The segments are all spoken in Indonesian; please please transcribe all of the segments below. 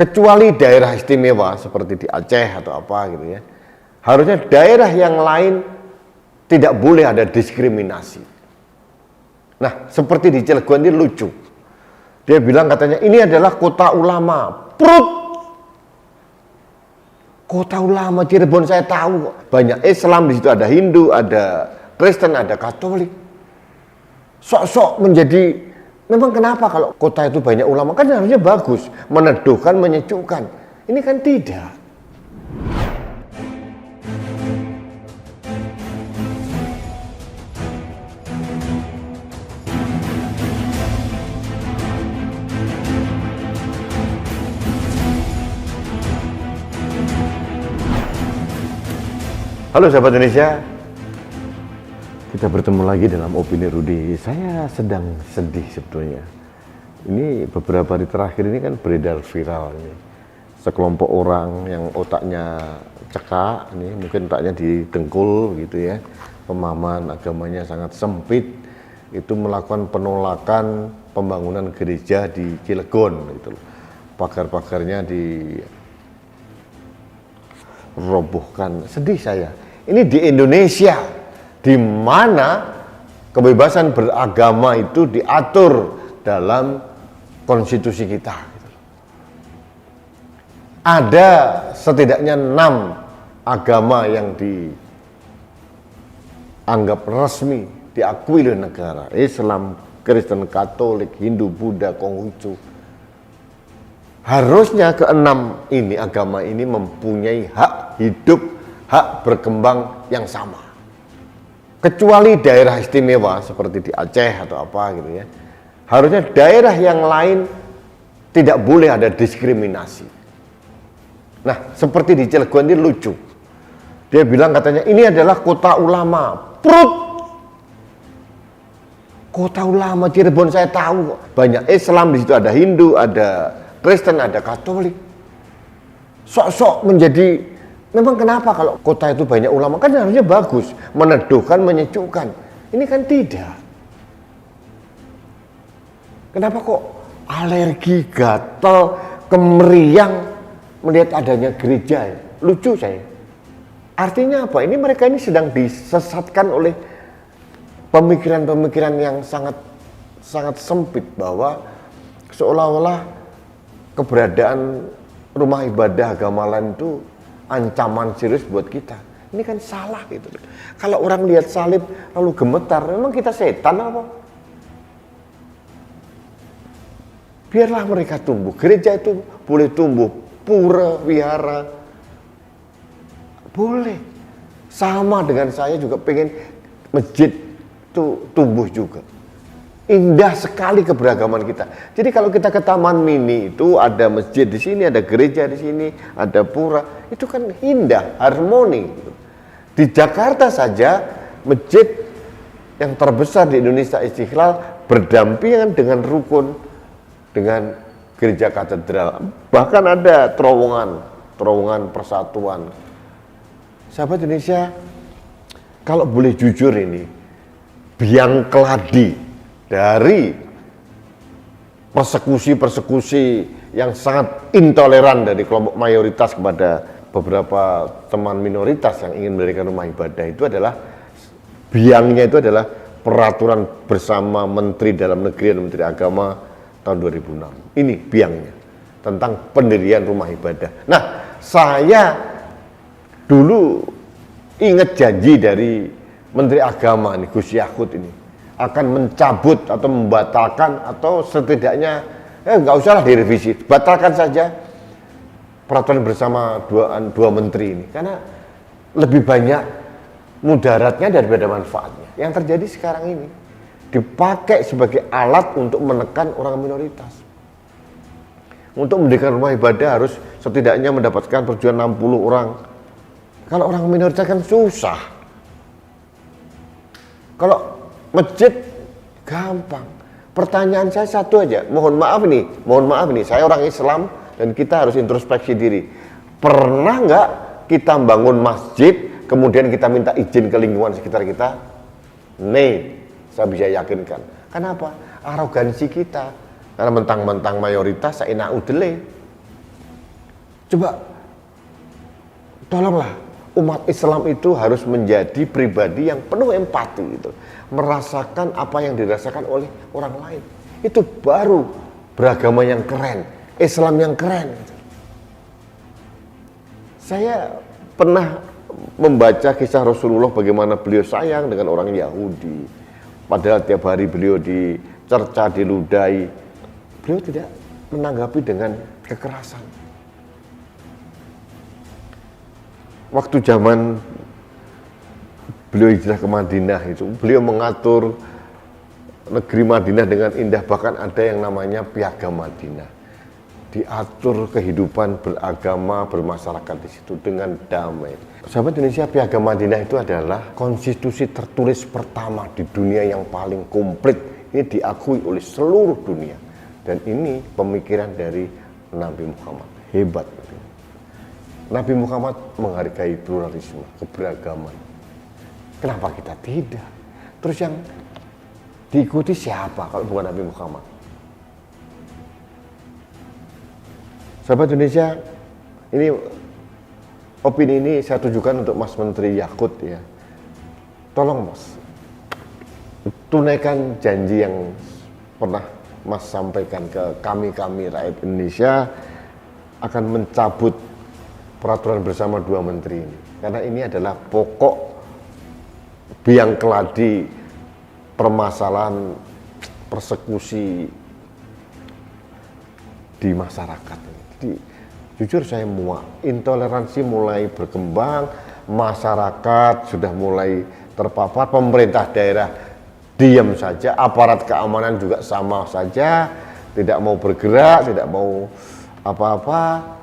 kecuali daerah istimewa seperti di Aceh atau apa gitu ya. Harusnya daerah yang lain tidak boleh ada diskriminasi. Nah, seperti di Cilegon ini lucu. Dia bilang katanya ini adalah kota ulama. Prut. Kota ulama Cirebon saya tahu kok. Banyak Islam di situ, ada Hindu, ada Kristen, ada Katolik. Sok-sok menjadi, memang kenapa kalau kota itu banyak ulama? Kan harusnya bagus, meneduhkan, menyejukkan. Ini kan tidak. Halo sahabat Indonesia, kita bertemu lagi dalam Opini Rudy. Saya sedang sedih sebetulnya. Ini beberapa hari terakhir ini kan beredar viral ini. Sekelompok orang yang otaknya cekak, ini mungkin otaknya didengkul gitu ya. Pemahaman agamanya sangat sempit, itu melakukan penolakan pembangunan gereja di Cilegon gitu. Pagar-pagarnya dirobohkan. Sedih saya. Ini di Indonesia, di mana kebebasan beragama itu diatur dalam konstitusi kita. Ada setidaknya 6 agama yang dianggap resmi, diakui oleh negara. Islam, Kristen, Katolik, Hindu, Buddha, Konghucu. Harusnya ke-6 ini, agama ini mempunyai hak hidup, hak berkembang yang sama. Kecuali daerah istimewa seperti di Aceh atau apa gitu ya. Harusnya daerah yang lain tidak boleh ada diskriminasi. Nah, seperti di Cilegon ini lucu. Dia bilang katanya ini adalah kota ulama. Prut. Kota ulama Cirebon saya tahu kok. Banyak Islam di situ, ada Hindu, ada Kristen, ada Katolik. Sok-sok menjadi, memang kenapa kalau kota itu banyak ulama? Kan harusnya bagus, meneduhkan, menyejukkan. Ini kan tidak. Kenapa kok alergi, gatal, kemeriang melihat adanya gereja? Lucu saya. Artinya apa? Ini mereka ini sedang disesatkan oleh pemikiran-pemikiran yang sangat sempit, bahwa seolah-olah keberadaan rumah ibadah agama lain itu ancaman serius buat kita. Ini kan salah gitu. Kalau orang lihat salib lalu gemetar, memang kita setan apa? Biarlah mereka tumbuh. Gereja itu boleh tumbuh, pura, wihara, boleh. Sama dengan saya juga pengen masjid itu tumbuh juga. Indah sekali keberagaman kita. Jadi kalau kita ke Taman Mini itu ada masjid di sini, ada gereja di sini, ada pura, itu kan indah, harmoni. Di Jakarta saja masjid yang terbesar di Indonesia, Istiqlal, berdampingan dengan rukun, dengan gereja katedral. Bahkan ada terowongan persatuan. Sahabat Indonesia, kalau boleh jujur ini, biang keladi dari persekusi yang sangat intoleran dari kelompok mayoritas kepada beberapa teman minoritas yang ingin mendirikan rumah ibadah itu adalah, biangnya itu adalah peraturan bersama Menteri Dalam Negeri dan Menteri Agama tahun 2006. Ini biangnya, tentang pendirian rumah ibadah. Nah, saya dulu ingat janji dari Menteri Agama nih, Gus Yakut ini, akan mencabut atau membatalkan atau setidaknya nggak usahlah direvisi, batalkan saja peraturan bersama dua menteri ini, karena lebih banyak mudaratnya daripada manfaatnya. Yang terjadi sekarang ini dipakai sebagai alat untuk menekan orang minoritas. Untuk mendirikan rumah ibadah harus setidaknya mendapatkan persetujuan 60 orang. Kalau orang minoritas kan susah. Kalau masjid gampang. Pertanyaan saya satu aja, mohon maaf nih, saya orang Islam dan kita harus introspeksi diri. Pernah nggak kita bangun masjid, kemudian kita minta izin ke lingkungan sekitar kita? Nih, saya bisa yakinkan. Kenapa? Arogansi kita. Karena mentang-mentang mayoritas, saya enak udele. Coba tolonglah, umat Islam itu harus menjadi pribadi yang penuh empati gitu. Merasakan apa yang dirasakan oleh orang lain. Itu baru beragama yang keren, Islam yang keren gitu. Saya pernah membaca kisah Rasulullah bagaimana beliau sayang dengan orang Yahudi. Padahal tiap hari beliau dicerca, diludahi. Beliau tidak menanggapi dengan kekerasan. Waktu zaman beliau hijrah ke Madinah itu, beliau mengatur negeri Madinah dengan indah, bahkan ada yang namanya Piagam Madinah. Diatur kehidupan beragama, bermasyarakat di situ dengan damai. Sahabat Indonesia, Piagam Madinah itu adalah konstitusi tertulis pertama di dunia yang paling komplit. Ini diakui oleh seluruh dunia. Dan ini pemikiran dari Nabi Muhammad. Hebat. Nabi Muhammad menghargai pluralisme, keberagaman. Kenapa kita tidak? Terus yang diikuti siapa kalau bukan Nabi Muhammad? Sahabat Indonesia, ini opini ini saya tujukan untuk Mas Menteri Yakut ya. Tolong Mas, tunaikan janji yang pernah Mas sampaikan ke kami rakyat Indonesia akan mencabut peraturan bersama dua menteri ini, karena ini adalah pokok biang keladi permasalahan persekusi di masyarakat. Jadi jujur saya muak, intoleransi mulai berkembang, masyarakat sudah mulai terpapar, pemerintah daerah diam saja, aparat keamanan juga sama saja, tidak mau bergerak, tidak mau apa-apa.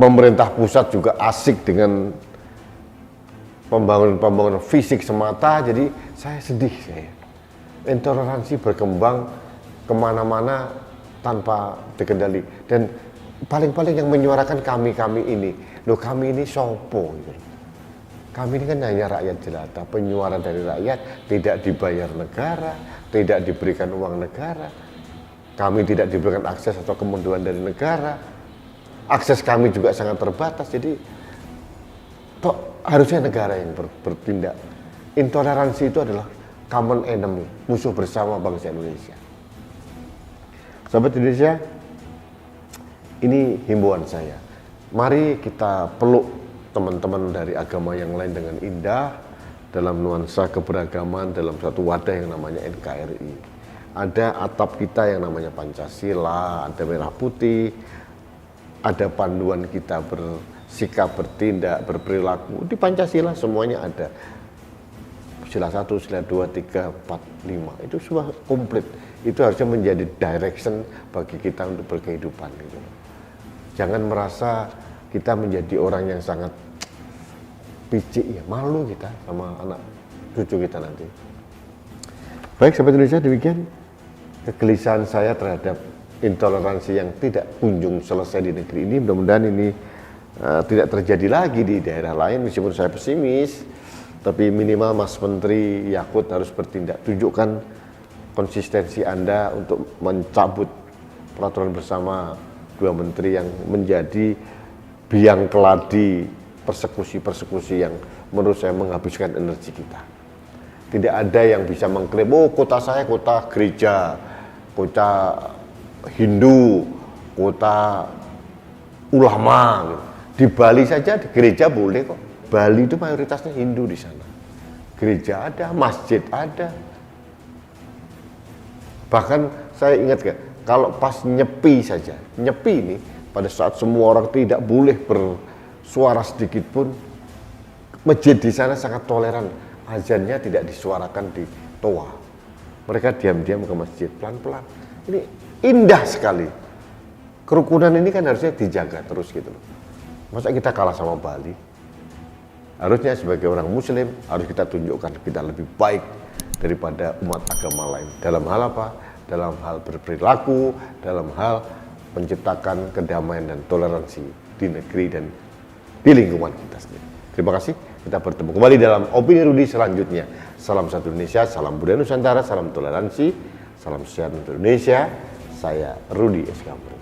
Pemerintah pusat juga asik dengan pembangunan fisik semata, jadi saya sedih saya. Intoleransi berkembang kemana-mana tanpa dikendali. Dan paling-paling yang menyuarakan kami ini, loh kami ini sopo gitu. Kami ini kan hanya rakyat jelata, penyuara dari rakyat, tidak dibayar negara, tidak diberikan uang negara. Kami tidak diberikan akses atau kemudahan dari negara. Akses kami juga sangat terbatas, jadi harusnya negara yang bertindak. Intoleransi itu adalah common enemy, musuh bersama bangsa Indonesia. Sahabat Indonesia, ini himbauan saya. Mari kita peluk teman-teman dari agama yang lain dengan indah, dalam nuansa keberagaman, dalam satu wadah yang namanya NKRI. Ada atap kita yang namanya Pancasila, ada merah putih, ada panduan kita bersikap, bertindak, berperilaku. Di Pancasila semuanya ada. Sila 1, sila 2, 3, 4, 5. Itu sudah komplit. Itu harusnya menjadi direction bagi kita untuk berkehidupan. Gitu. Jangan merasa kita menjadi orang yang sangat picik, ya malu kita sama anak cucu kita nanti. Baik sahabat Indonesia, demikian kegelisahan saya terhadap intoleransi yang tidak kunjung selesai di negeri ini. Mudah-mudahan ini tidak terjadi lagi di daerah lain, meskipun saya pesimis, tapi minimal Mas Menteri Yakut harus bertindak. Tunjukkan konsistensi Anda untuk mencabut peraturan bersama dua menteri yang menjadi biang keladi persekusi-persekusi yang menurut saya menghabiskan energi kita. Tidak ada yang bisa mengklaim, oh kota saya kota gereja, kota Hindu, kota ulama. Di Bali saja di gereja boleh kok. Bali itu mayoritasnya Hindu di sana. Gereja ada, masjid ada. Bahkan saya ingat kalau pas nyepi saja, nyepi ini pada saat semua orang tidak boleh bersuara sedikit pun, masjid di sana sangat toleran. Azannya tidak disuarakan di toa. Mereka diam-diam ke masjid pelan-pelan. Ini indah sekali. Kerukunan ini kan harusnya dijaga terus gitu loh. Masa kita kalah sama Bali? Harusnya sebagai orang muslim harus kita tunjukkan kita lebih baik daripada umat agama lain. Dalam hal apa? Dalam hal berperilaku, dalam hal menciptakan kedamaian dan toleransi di negeri dan di lingkungan kita sendiri. Terima kasih. Kita bertemu kembali dalam Opini Rudi selanjutnya. Salam satu Indonesia, salam budaya Nusantara, salam toleransi, salam sehat untuk Indonesia. Saya Rudi S. Kamru.